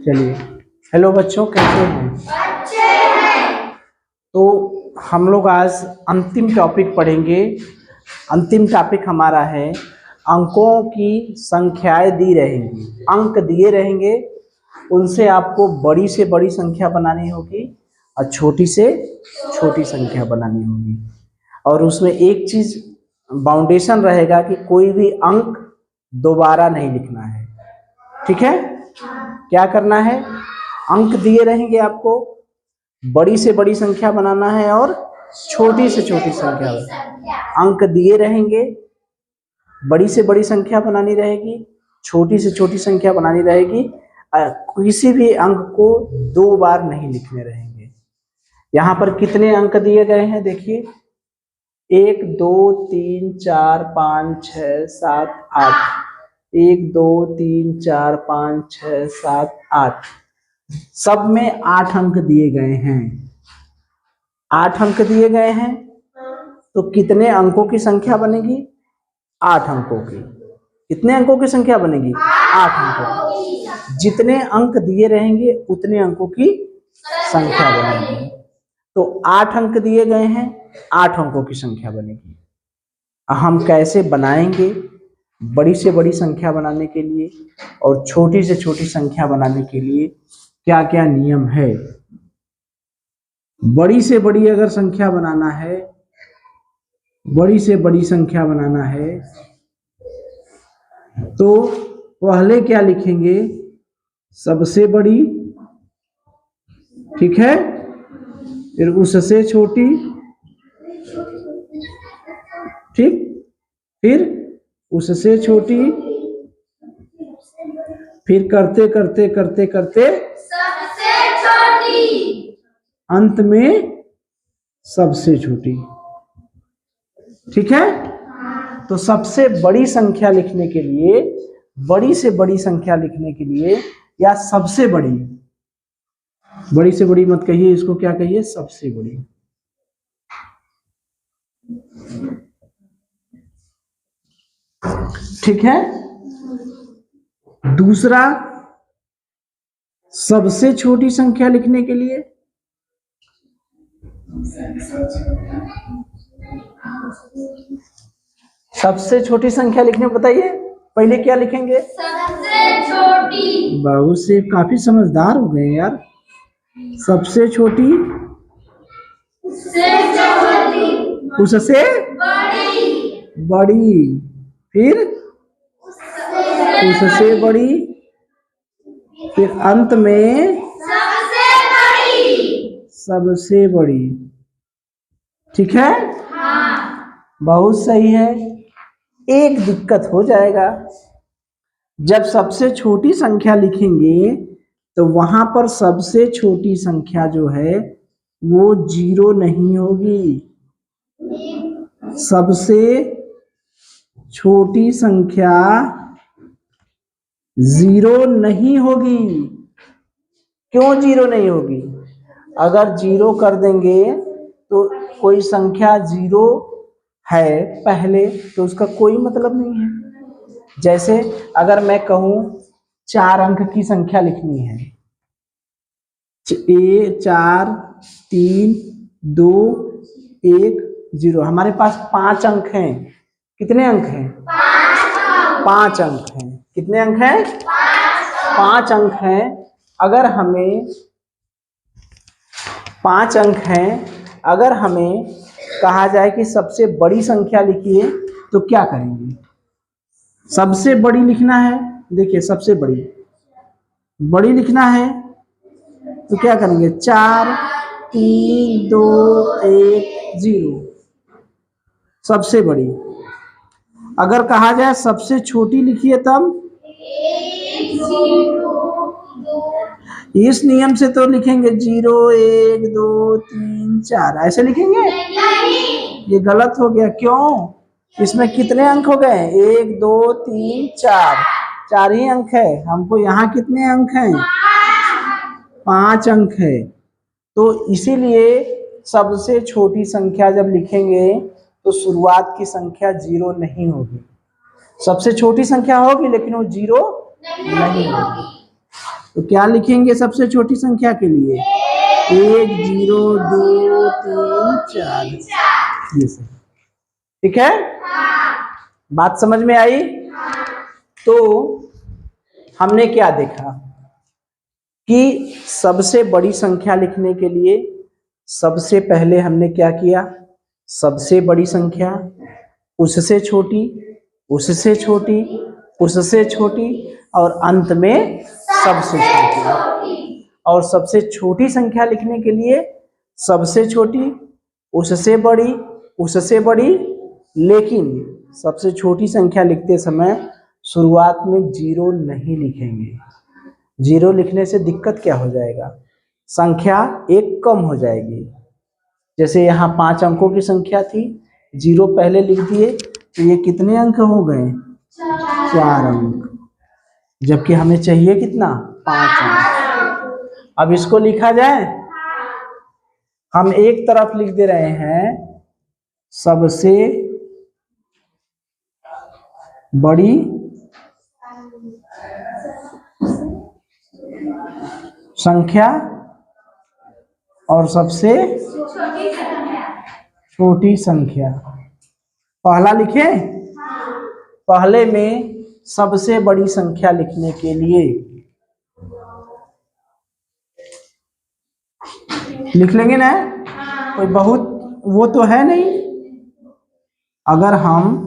चलिए, हेलो बच्चों, कैसे हैं? अच्छे हैं। तो हम लोग आज अंतिम टॉपिक पढ़ेंगे। अंतिम टॉपिक हमारा है अंकों की संख्याएं दी रहेंगी, अंक दिए रहेंगे, उनसे आपको बड़ी से बड़ी संख्या बनानी होगी और छोटी से छोटी संख्या बनानी होगी। और उसमें एक चीज बाउंडेशन रहेगा कि कोई भी अंक दोबारा नहीं लिखना है। ठीक है? क्या करना है? अंक दिए रहेंगे आपको, बड़ी से बड़ी संख्या बनाना है और छोटी से छोटी संख्या। अंक दिए रहेंगे, बड़ी से बड़ी संख्या बनानी रहेगी, छोटी से छोटी संख्या बनानी रहेगी। किसी भी अंक को 2 बार नहीं लिखने रहेंगे। यहाँ पर कितने अंक दिए गए हैं देखिए, 1 2 3 4 5 6 7 8। 1 2 3 4 5 6 7 8, सब में 8 अंक दिए गए हैं। 8 अंक दिए गए हैं, तो कितने अंकों की संख्या बनेगी? 8 अंकों की। कितने अंकों की संख्या बनेगी? 8 अंकों की। जितने अंक दिए रहेंगे उतने अंकों की संख्या बनेगी। तो 8 अंक दिए गए हैं, 8 अंकों की संख्या बनेगी। हम कैसे बनाएंगे बड़ी से बड़ी संख्या बनाने के लिए और छोटी से छोटी संख्या बनाने के लिए? क्या क्या नियम है? बड़ी से बड़ी अगर संख्या बनाना है, बड़ी से बड़ी संख्या बनाना है तो पहले क्या लिखेंगे? सबसे बड़ी, ठीक है, फिर उससे छोटी, ठीक, फिर उससे छोटी, फिर करते करते करते करते सबसे छोटी, अंत में सबसे छोटी। ठीक है? तो सबसे बड़ी संख्या लिखने के लिए, बड़ी से बड़ी संख्या लिखने के लिए, या सबसे बड़ी, बड़ी से बड़ी मत कहिए, इसको क्या कहिए? सबसे बड़ी। ठीक है? दूसरा, सबसे छोटी संख्या लिखने के लिए सबसे छोटी संख्या लिखने बताइए, पहले क्या लिखेंगे? सबसे छोटी। बाबू से काफी समझदार हो गए यार। सबसे छोटी, उससे छोटी, उससे बड़ी, बड़ी, फिर उससे बड़ी, फिर अंत में सबसे बड़ी, सबसे बड़ी। ठीक है? हाँ। बहुत सही है। एक दिक्कत हो जाएगा, जब सबसे छोटी संख्या लिखेंगे तो वहां पर सबसे छोटी संख्या जो है वो 0 नहीं होगी। सबसे छोटी संख्या 0 नहीं होगी। क्यों 0 नहीं होगी? अगर 0 कर देंगे तो कोई संख्या 0 है पहले, तो उसका कोई मतलब नहीं है। जैसे अगर मैं कहूं 4 अंक की संख्या लिखनी है, 4 3 2 1 0, हमारे पास 5 अंक हैं। कितने अंक हैं? 5 अंक हैं। कितने अंक हैं? 5 अंक हैं। अगर हमें 5 अंक हैं, अगर हमें कहा जाए कि सबसे बड़ी संख्या लिखिए, तो क्या करेंगे? सबसे बड़ी लिखना है, देखिए सबसे बड़ी लिखना है तो क्या करेंगे? 4 3 2 1 0, सबसे बड़ी। अगर कहा जाए सबसे छोटी लिखिए, तब 1 0 2, इस नियम से तो लिखेंगे 0 1 2 3 4, ऐसे लिखेंगे? नहीं, ये गलत हो गया। क्यों? इसमें कितने अंक हो गए? 1 2 3 4, 4 ही अंक है। हमको यहाँ कितने अंक हैं? 5 अंक है। तो इसीलिए सबसे छोटी संख्या जब लिखेंगे तो शुरुआत की संख्या 0 नहीं होगी। सबसे छोटी संख्या होगी लेकिन वो 0 नहीं होगी। तो क्या लिखेंगे सबसे छोटी संख्या के लिए? 1 0 2 3 4। ये सही, ठीक है। बात समझ में आई? तो हमने क्या देखा कि सबसे बड़ी संख्या लिखने के लिए सबसे पहले हमने क्या किया? सबसे बड़ी संख्या, उससे छोटी, उससे छोटी, उससे छोटी और अंत में सबसे छोटी। और सबसे छोटी संख्या लिखने के लिए सबसे छोटी, उससे बड़ी, उससे बड़ी, लेकिन सबसे छोटी संख्या लिखते समय शुरुआत में 0 नहीं लिखेंगे। 0 लिखने से दिक्कत क्या हो जाएगा? संख्या एक कम हो जाएगी। जैसे यहाँ 5 अंकों की संख्या थी, 0 पहले लिख दिए तो ये कितने अंक हो गए? 4 अंक, जबकि हमें चाहिए कितना? 5 अंक। अब इसको लिखा जाए, हम एक तरफ लिख दे रहे हैं सबसे बड़ी संख्या और सबसे छोटी संख्या। पहला लिखे, पहले में सबसे बड़ी संख्या लिखने के लिए लिख लेंगे ना, कोई बहुत वो तो है नहीं। अगर हम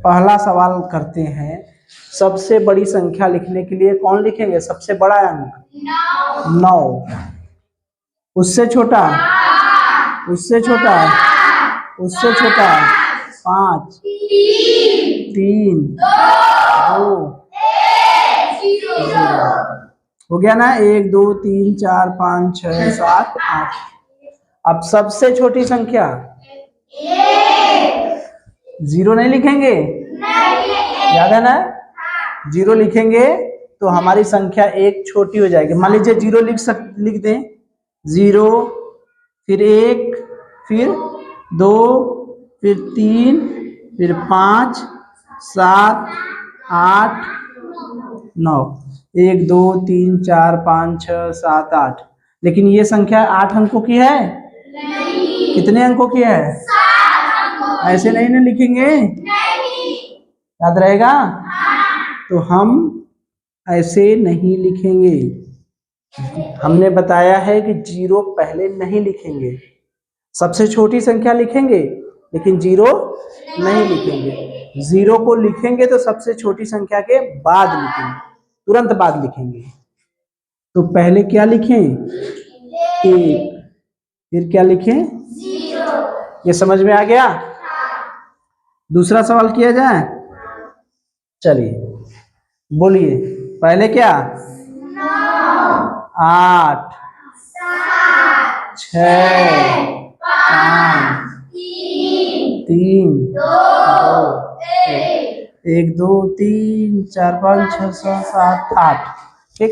पहला सवाल करते हैं, सबसे बड़ी संख्या लिखने के लिए कौन लिखेंगे? सबसे बड़ा अंक 9, उससे छोटा, उससे छोटा, उससे छोटा 5 3 2 हो गया ना? 1 2 3 4 5 6 7 8। अब सबसे छोटी संख्या 0 नहीं लिखेंगे, याद है ना? 0 लिखेंगे तो हमारी संख्या एक छोटी हो जाएगी। मान लीजिए 0 लिख दें, 0 फिर 1 फिर 2 फिर 3 फिर 5 7 8 9, 1 2 3 4 5 6 7 8। लेकिन ये संख्या 8 अंकों की है? नहीं। कितने अंकों की है? 7 अंकों। ऐसे नहीं ना लिखेंगे? नहीं। याद रहेगा? तो हम ऐसे नहीं लिखेंगे। हमने बताया है कि 0 पहले नहीं लिखेंगे, सबसे छोटी संख्या लिखेंगे लेकिन 0 नहीं लिखेंगे। 0 को लिखेंगे तो सबसे छोटी संख्या के बाद लिखेंगे, तुरंत बाद लिखेंगे। तो पहले क्या लिखें? 1, फिर क्या लिखें? 0। ये समझ में आ गया? दूसरा सवाल किया जाए, चलिए बोलिए। पहले क्या? 8 6 5 3 2 1 2 3 4 5 6 7 8। ठीक।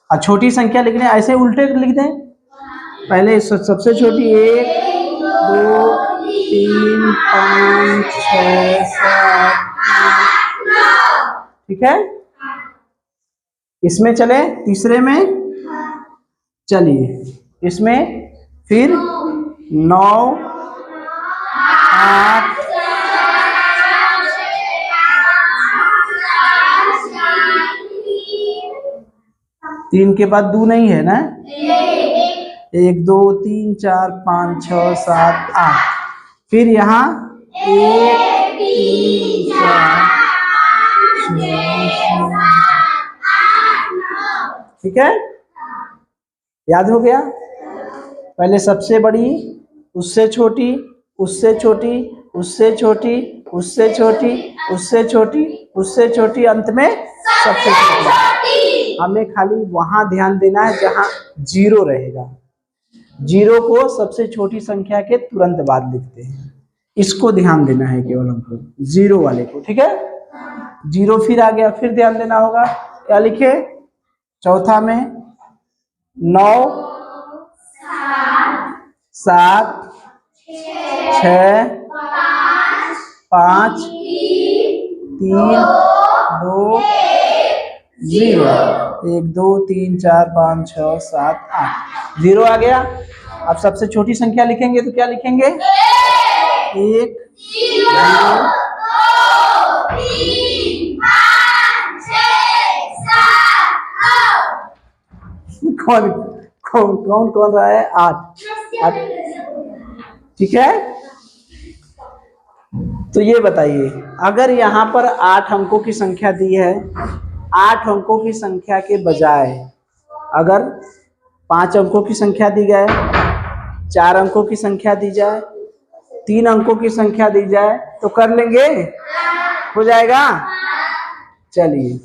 और छोटी संख्या लिखने ऐसे उल्टे लिख दें, पहले सबसे छोटी 1 2 3 5 6 7 8। ठीक है। इसमें चले तीसरे में, चलिए इसमें फिर 9 8 3 के बाद 2 नहीं है ना? 1 2 3 4 5 6 7 8। फिर यहाँ 1 3 4 ठीक है, याद हो गया? पहले सबसे बड़ी, उससे छोटी, उससे छोटी, उससे छोटी, उससे छोटी, उससे छोटी, उससे छोटी, अंत में सबसे छोटी। हमें खाली वहां ध्यान देना है जहां 0 रहेगा। 0 को सबसे छोटी संख्या के तुरंत बाद लिखते हैं, इसको ध्यान देना है केवल हमको, 0 वाले को। ठीक है। 0 फिर आ गया, फिर ध्यान देना होगा। क्या लिखे? चौथा में 9 7 6 5 3 2 0। 1 2 3 4 5 6 7 8 0 आ गया। अब सबसे छोटी संख्या लिखेंगे तो क्या लिखेंगे? 1 0 2 3 5 6 7 कौन कौन कौन कौन रहा है? 8। ठीक है, तो ये बताइए, अगर यहाँ पर 8 अंकों की संख्या दी है, 8 अंकों की संख्या के बजाय अगर 5 अंकों की संख्या दी जाए, 4 अंकों की संख्या दी जाए, 3 अंकों की संख्या दी जाए तो कर लेंगे? हो जाएगा? चलिए